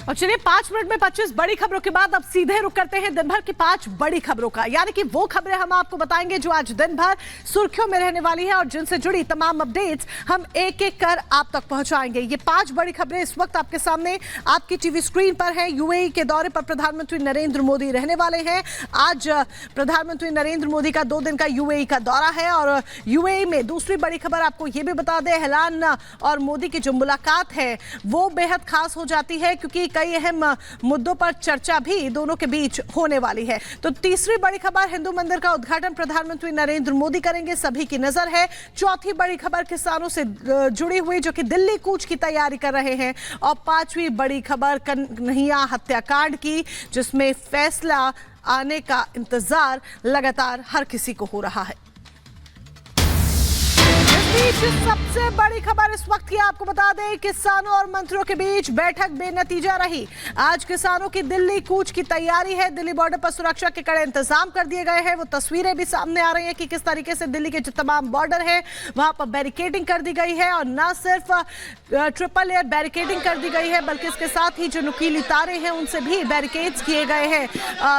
और चलिए 5 मिनट में 25 बड़ी खबरों के बाद अब सीधे रुक करते हैं दिन भर की 5 बड़ी खबरों का, यानी कि वो खबरें हम आपको बताएंगे जो आज दिन भर सुर्खियों में रहने वाली है और जिनसे जुड़ी तमाम अपडेट्स हम एक एक कर आप तक पहुंचाएंगे। ये 5 बड़ी खबरें इस वक्त आपके सामने आपकी टीवी स्क्रीन पर है। यूएई के दौरे पर प्रधानमंत्री नरेंद्र मोदी रहने वाले हैं। आज प्रधानमंत्री नरेंद्र मोदी का 2 दिन का यूएई का दौरा है और यूएई में दूसरी बड़ी खबर आपको ये भी बता दें, हेलान और मोदी की जो मुलाकात है वो बेहद खास हो जाती है क्योंकि कई अहम मुद्दों पर चर्चा भी दोनों के बीच होने वाली है। तो तीसरी बड़ी खबर, हिंदू मंदिर का उद्घाटन प्रधानमंत्री नरेंद्र मोदी करेंगे, सभी की नजर है। चौथी बड़ी खबर किसानों से जुड़ी हुई जो कि दिल्ली कूच की तैयारी कर रहे हैं। और 5वीं बड़ी खबर कन्हैया हत्याकांड की, जिसमें फैसला आने का इंतजार लगातार हर किसी को हो रहा है। सबसे बड़ी खबर इस वक्त की आपको बता दें, किसानों और मंत्रियों के बीच बैठक बेनतीजा रही। आज किसानों की दिल्ली कूच की तैयारी है। दिल्ली बॉर्डर पर सुरक्षा के कड़े इंतजाम कर दिए गए हैं। वो तस्वीरें भी सामने आ रही हैं कि किस तरीके से दिल्ली के जो तमाम बॉर्डर है वहां पर बैरिकेडिंग कर दी गई है और न सिर्फ ट्रिपल लेयर बैरिकेडिंग कर दी गई है बल्कि इसके साथ ही जो नुकीली तारें हैं उनसे भी बैरिकेड्स किए गए हैं।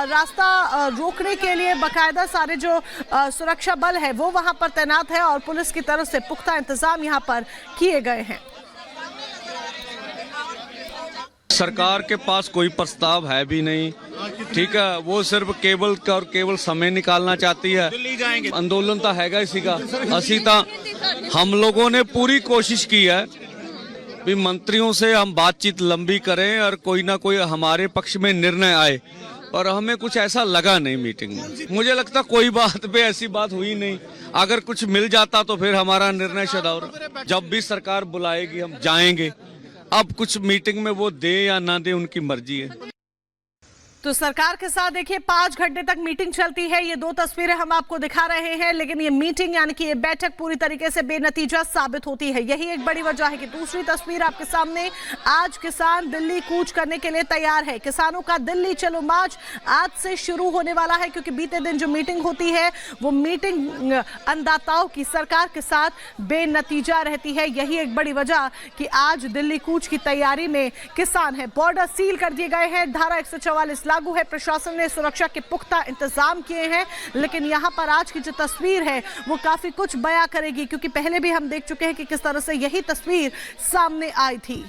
रास्ता रोकने के लिए बाकायदा सारे जो सुरक्षा बल है वो वहां पर तैनात है और पुलिस की तरफ से पुख्ता इंतजाम यहां पर किए गए हैं। सरकार के पास कोई प्रस्ताव है भी नहीं, ठीक है, वो सिर्फ केवल और केवल समय निकालना चाहती है। आंदोलन तो हैगा इसी का, असी तो हम लोगों ने पूरी कोशिश की है भी मंत्रियों से हम बातचीत लंबी करें और कोई ना कोई हमारे पक्ष में निर्णय आए, और हमें कुछ ऐसा लगा नहीं मीटिंग में। मुझे लगता कोई बात पे ऐसी बात हुई नहीं। अगर कुछ मिल जाता तो फिर हमारा निर्णय शदाउर, जब भी सरकार बुलाएगी हम जाएंगे। अब कुछ मीटिंग में वो दे या ना दे उनकी मर्जी है। तो सरकार के साथ देखिए 5 घंटे तक मीटिंग चलती है। ये 2 तस्वीरें हम आपको दिखा रहे हैं, लेकिन ये मीटिंग यानी कि ये बैठक पूरी तरीके से बेनतीजा साबित होती है। यही एक बड़ी वजह है कि दूसरी तस्वीर आपके सामने, आज किसान दिल्ली कूच करने के लिए तैयार है। किसानों का दिल्ली चलो मार्च आज से शुरू होने वाला है क्योंकि बीते दिन जो मीटिंग होती है वो मीटिंग अन्नदाताओं की सरकार के साथ बेनतीजा रहती है। यही एक बड़ी वजह कि आज दिल्ली कूच की तैयारी में किसान है। बॉर्डर सील कर दिए गए हैं, धारा 144 लागू है। प्रशासन ने सुरक्षा के पुख्ता इंतजाम किए हैं, लेकिन यहां पर आज की जो तस्वीर है वो काफी कुछ बयां करेगी क्योंकि पहले भी हम देख चुके हैं कि किस तरह से यही तस्वीर सामने आई थी।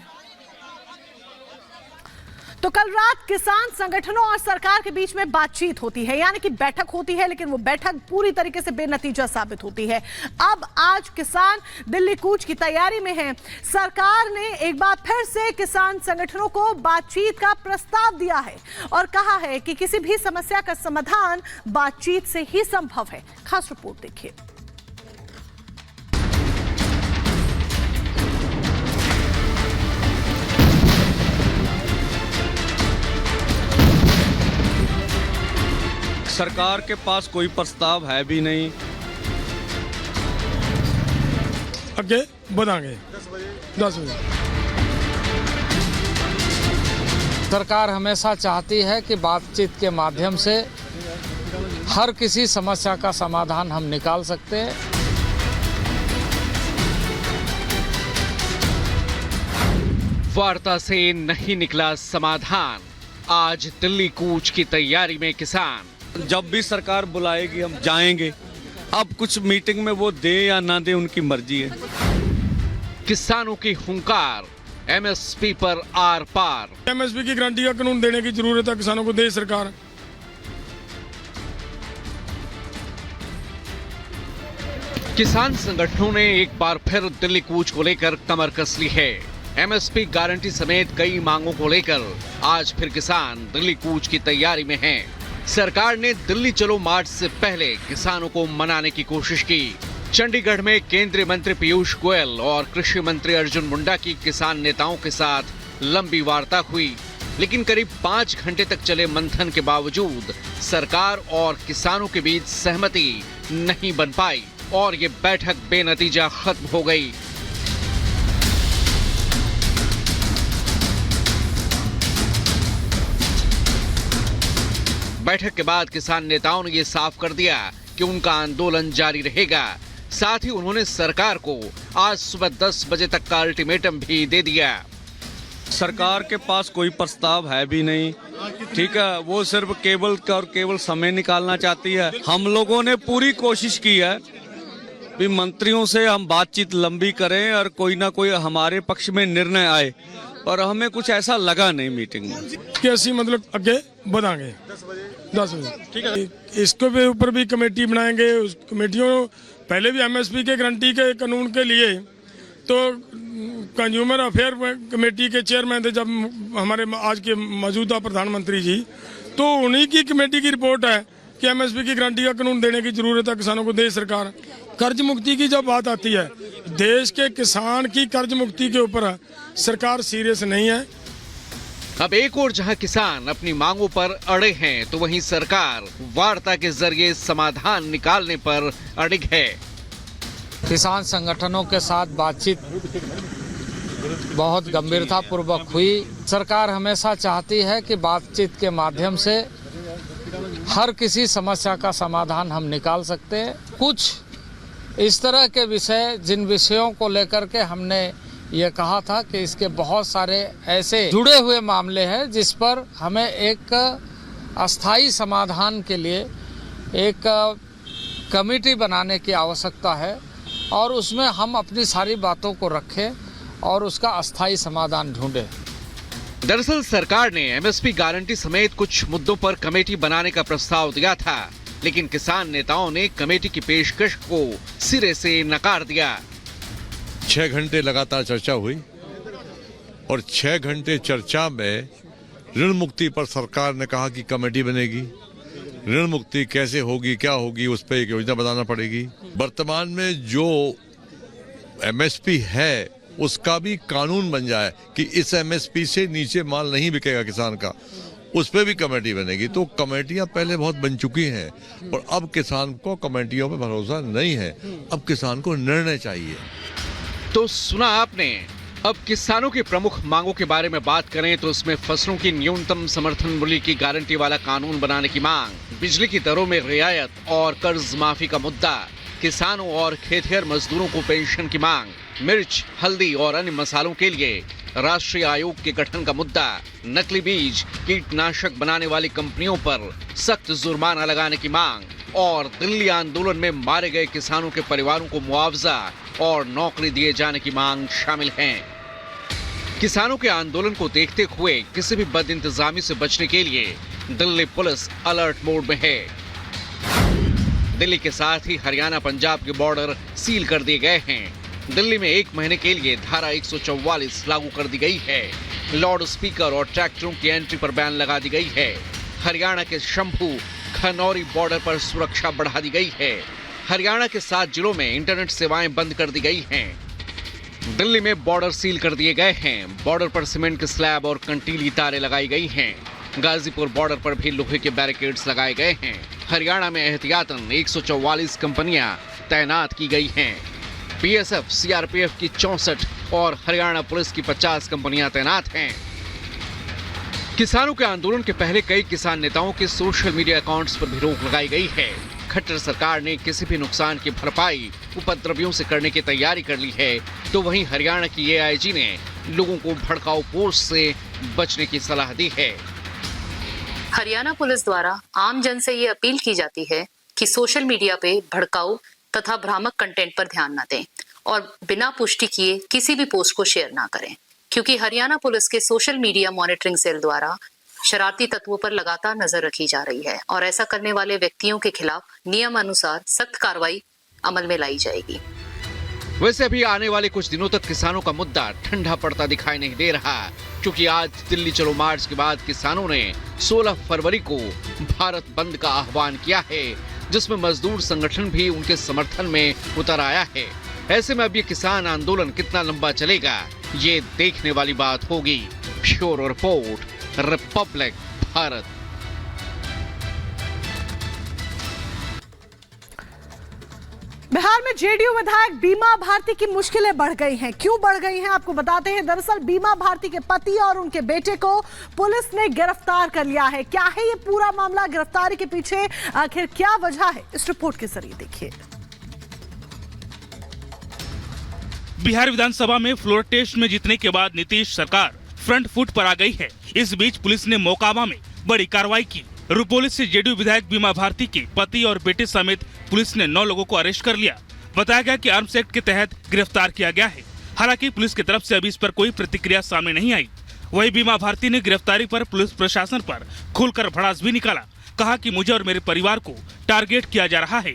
तो कल रात किसान संगठनों और सरकार के बीच में बातचीत होती है, यानी कि बैठक होती है, लेकिन वो बैठक पूरी तरीके से बेनतीजा साबित होती है। अब आज किसान दिल्ली कूच की तैयारी में हैं। सरकार ने एक बार फिर से किसान संगठनों को बातचीत का प्रस्ताव दिया है और कहा है कि किसी भी समस्या का समाधान बातचीत से ही संभव है। खास रिपोर्ट देखिए। सरकार के पास कोई प्रस्ताव है भी नहीं। आगे बढ़ाएंगे 10 बजे। सरकार हमेशा चाहती है कि बातचीत के माध्यम से हर किसी समस्या का समाधान हम निकाल सकते हैं। वार्ता से नहीं निकला समाधान, आज दिल्ली कूच की तैयारी में किसान। जब भी सरकार बुलाएगी हम जाएंगे। अब कुछ मीटिंग में वो दे या ना दे उनकी मर्जी है। किसानों की हुंकार, एमएसपी पर आर पार। एमएसपी की गारंटी का कानून देने की जरूरत है, किसानों को दे सरकार। किसान संगठनों ने एक बार फिर दिल्ली कूच को लेकर कमर कस ली है। एमएसपी गारंटी समेत कई मांगों को लेकर आज फिर किसान दिल्ली कूच की तैयारी में हैं। सरकार ने दिल्ली चलो मार्च से पहले किसानों को मनाने की कोशिश की। चंडीगढ़ में केंद्रीय मंत्री पीयूष गोयल और कृषि मंत्री अर्जुन मुंडा की किसान नेताओं के साथ लंबी वार्ता हुई, लेकिन करीब 5 घंटे तक चले मंथन के बावजूद सरकार और किसानों के बीच सहमति नहीं बन पाई और ये बैठक बेनतीजा खत्म हो गई। बैठक के बाद किसान नेताओं ने ये साफ कर दिया कि उनका आंदोलन जारी रहेगा। साथ ही उन्होंने सरकार को आज सुबह 10 बजे तक का अल्टीमेटम भी दे दिया। सरकार के पास कोई प्रस्ताव है भी नहीं, ठीक है। वो सिर्फ केवल और केवल समय निकालना चाहती है। हम लोगों ने पूरी कोशिश की है भी मंत्रियों से हम बातचीत लंबी करें और कोई ना कोई हमारे पक्ष में निर्णय आए, पर हमें कुछ ऐसा लगा नहीं मीटिंग में कि ऐसी मतलब आगे बढ़ाएंगे 10 बजे। ठीक है, इसके भी ऊपर भी कमेटी बनाएंगे। उस कमेटियों पहले भी एमएसपी के गारंटी के कानून के लिए तो कंज्यूमर अफेयर कमेटी के चेयरमैन थे जब हमारे आज के मौजूदा प्रधानमंत्री जी, तो उन्हीं की कमेटी की रिपोर्ट है कि एमएसपी की गारंटी का कानून देने की जरूरत है किसानों को। देश सरकार कर्ज मुक्ति की जब बात आती है, देश के किसान की कर्ज मुक्ति के ऊपर सरकार सीरियस नहीं है। अब एक और जहां किसान अपनी मांगों पर अड़े हैं, तो वहीं सरकार वार्ता के जरिए समाधान निकालने पर अड़िग है। किसान संगठनों के साथ बातचीत बहुत गंभीरता पूर्वक हुई। सरकार हमेशा चाहती है कि बातचीत के माध्यम से हर किसी समस्या का समाधान हम निकाल सकते हैं। कुछ इस तरह के विषय, जिन विषयों को लेकर के हमने ये कहा था कि इसके बहुत सारे ऐसे जुड़े हुए मामले हैं जिस पर हमें एक अस्थायी समाधान के लिए एक कमेटी बनाने की आवश्यकता है और उसमें हम अपनी सारी बातों को रखें और उसका अस्थायी समाधान ढूंढें। दरअसल सरकार ने एमएसपी गारंटी समेत कुछ मुद्दों पर कमेटी बनाने का प्रस्ताव दिया था, लेकिन किसान नेताओं ने कमेटी की पेशकश को सिरे से नकार दिया। 6 घंटे लगातार चर्चा हुई और 6 घंटे चर्चा में ऋण मुक्ति पर सरकार ने कहा कि कमेटी बनेगी। ऋण मुक्ति कैसे होगी, क्या होगी, उस पर एक योजना बनाना पड़ेगी। वर्तमान में जो एमएसपी है उसका भी कानून बन जाए कि इस एमएसपी से नीचे माल नहीं बिकेगा किसान का, उस पर भी कमेटी बनेगी। तो कमेटियां पहले बहुत बन चुकी हैं और अब किसान को कमेटियों पर भरोसा नहीं है। अब किसान को निर्णय चाहिए। तो सुना आपने। अब किसानों की प्रमुख मांगों के बारे में बात करें तो उसमें फसलों की न्यूनतम समर्थन मूल्य की गारंटी वाला कानून बनाने की मांग, बिजली की दरों में रियायत और कर्ज माफी का मुद्दा, किसानों और खेतिहर मजदूरों को पेंशन की मांग, मिर्च, हल्दी और अन्य मसालों के लिए राष्ट्रीय आयोग के गठन का मुद्दा, नकली बीज, कीटनाशक बनाने वाली कंपनियों पर सख्त जुर्माना लगाने की मांग और दिल्ली आंदोलन में मारे गए किसानों के परिवारों को मुआवजा और नौकरी दिए जाने की मांग शामिल हैं। किसानों के आंदोलन को देखते हुए किसी भी बदइंतजामी से बचने के लिए दिल्ली पुलिस अलर्ट मोड में है। दिल्ली के साथ ही हरियाणा पंजाब के बॉर्डर सील कर दिए गए हैं। दिल्ली में 1 महीने के लिए धारा 144 लागू कर दी गई है। लाउड स्पीकर और ट्रैक्टरों की एंट्री पर बैन लगा दी गई है। हरियाणा के शंभू खनौरी बॉर्डर पर सुरक्षा बढ़ा दी गई है। हरियाणा के 7 जिलों में इंटरनेट सेवाएं बंद कर दी गई हैं। दिल्ली में बॉर्डर सील कर दिए गए हैं। बॉर्डर पर सीमेंट के स्लैब और कंटीली तारें लगाई गई हैं। गाजीपुर बॉर्डर पर भी लोहे के बैरिकेड्स लगाए गए हैं। हरियाणा में एहतियातन 144 कंपनियां तैनात की गई हैं। बीएसएफ, सीआरपीएफ की 64 और हरियाणा पुलिस की 50 कंपनियां तैनात हैं। किसानों के आंदोलन के पहले कई किसान नेताओं के सोशल मीडिया अकाउंट्स पर भी रोक लगाई गई है। खट्टर सरकार ने किसी भी नुकसान की भरपाई उपद्रवियों से करने की तैयारी कर ली है, तो वहीं हरियाणा की एआईजी ने लोगों को भड़काऊ पोस्ट से बचने की सलाह दी है। हरियाणा पुलिस द्वारा आम जन से ये अपील की जाती है कि सोशल मीडिया पे भड़काऊ तथा भ्रामक कंटेंट पर ध्यान न दें और बिना पुष्टि किए किसी भी पोस्ट को शेयर ना करें, क्योंकि हरियाणा पुलिस के सोशल मीडिया मॉनिटरिंग सेल द्वारा शरारती तत्वों पर लगातार नजर रखी जा रही है और ऐसा करने वाले व्यक्तियों के खिलाफ नियम अनुसार सख्त कार्रवाई अमल में लाई जाएगी। वैसे अभी आने वाले कुछ दिनों तक किसानों का मुद्दा ठंडा पड़ता दिखाई नहीं दे रहा, क्योंकि आज दिल्ली चलो मार्च के बाद किसानों ने 16 फरवरी को भारत बंद का आह्वान किया है, जिसमें मजदूर संगठन भी उनके समर्थन में उतर आया है। ऐसे में अब ये किसान आंदोलन कितना लंबा चलेगा, ये देखने वाली बात होगी। Bureau report, Republic Bharat. Bihar में जेडीयू विधायक बीमा भारती की मुश्किलें बढ़ गई हैं। क्यों बढ़ गई हैं आपको बताते हैं। दरअसल बीमा भारती के पति और उनके बेटे को पुलिस ने गिरफ्तार कर लिया है। क्या है ये पूरा मामला, गिरफ्तारी के पीछे आखिर क्या वजह है, इस रिपोर्ट के जरिए देखिए। बिहार विधानसभा में फ्लोर टेस्ट में जीतने के बाद नीतीश सरकार फ्रंट फुट पर आ गई है। इस बीच पुलिस ने मोकामा में बड़ी कार्रवाई की। रुपोली से जेडीयू विधायक बीमा भारती के पति और बेटे समेत पुलिस ने 9 लोगों को अरेस्ट कर लिया। बताया गया कि आर्म्स एक्ट के तहत गिरफ्तार किया गया है। हालांकि पुलिस की तरफ से अभी इस पर कोई प्रतिक्रिया सामने नहीं आई। वहीं बीमा भारती ने गिरफ्तारी पर पुलिस प्रशासन पर खुलकर भड़ास भी निकाला। कहा कि मुझे और मेरे परिवार को टारगेट किया जा रहा है।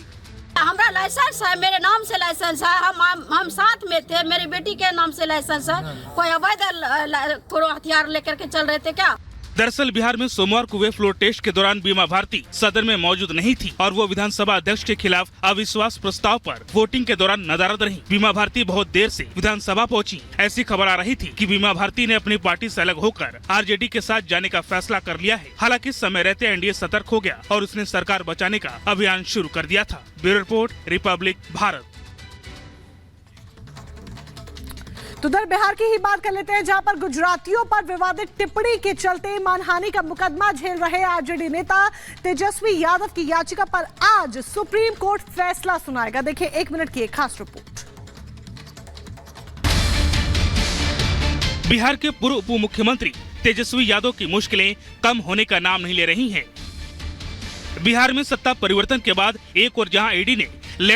हमारा लाइसेंस है, मेरे नाम से लाइसेंस है, हम साथ में थे, मेरी बेटी के नाम से लाइसेंस है। कोई अवैध हथियार लेकर के चल रहे थे क्या? दरअसल बिहार में सोमवार को हुए फ्लोर टेस्ट के दौरान बीमा भारती सदन में मौजूद नहीं थी और वो विधानसभा अध्यक्ष के खिलाफ अविश्वास प्रस्ताव पर वोटिंग के दौरान नदारद रही। बीमा भारती बहुत देर से विधानसभा पहुंची। ऐसी खबर आ रही थी कि बीमा भारती ने अपनी पार्टी से अलग होकर आरजेडी के साथ जाने का फैसला कर लिया है। हालांकि समय रहते एनडीए सतर्क हो गया और उसने सरकार बचाने का अभियान शुरू कर दिया था। Bureau report, Republic Bharat. तो उधर बिहार की ही बात कर लेते हैं, जहां पर गुजरातियों पर विवादित टिप्पणी के चलते मानहानि का मुकदमा झेल रहे आरजेडी नेता तेजस्वी यादव की याचिका पर आज सुप्रीम कोर्ट फैसला सुनाएगा। देखिए 1 मिनट की एक खास रिपोर्ट। बिहार के पूर्व उप मुख्यमंत्री तेजस्वी यादव की मुश्किलें कम होने का नाम नहीं ले रही हैं। बिहार में सत्ता परिवर्तन के बाद एक और जहां ईडी ने लैंड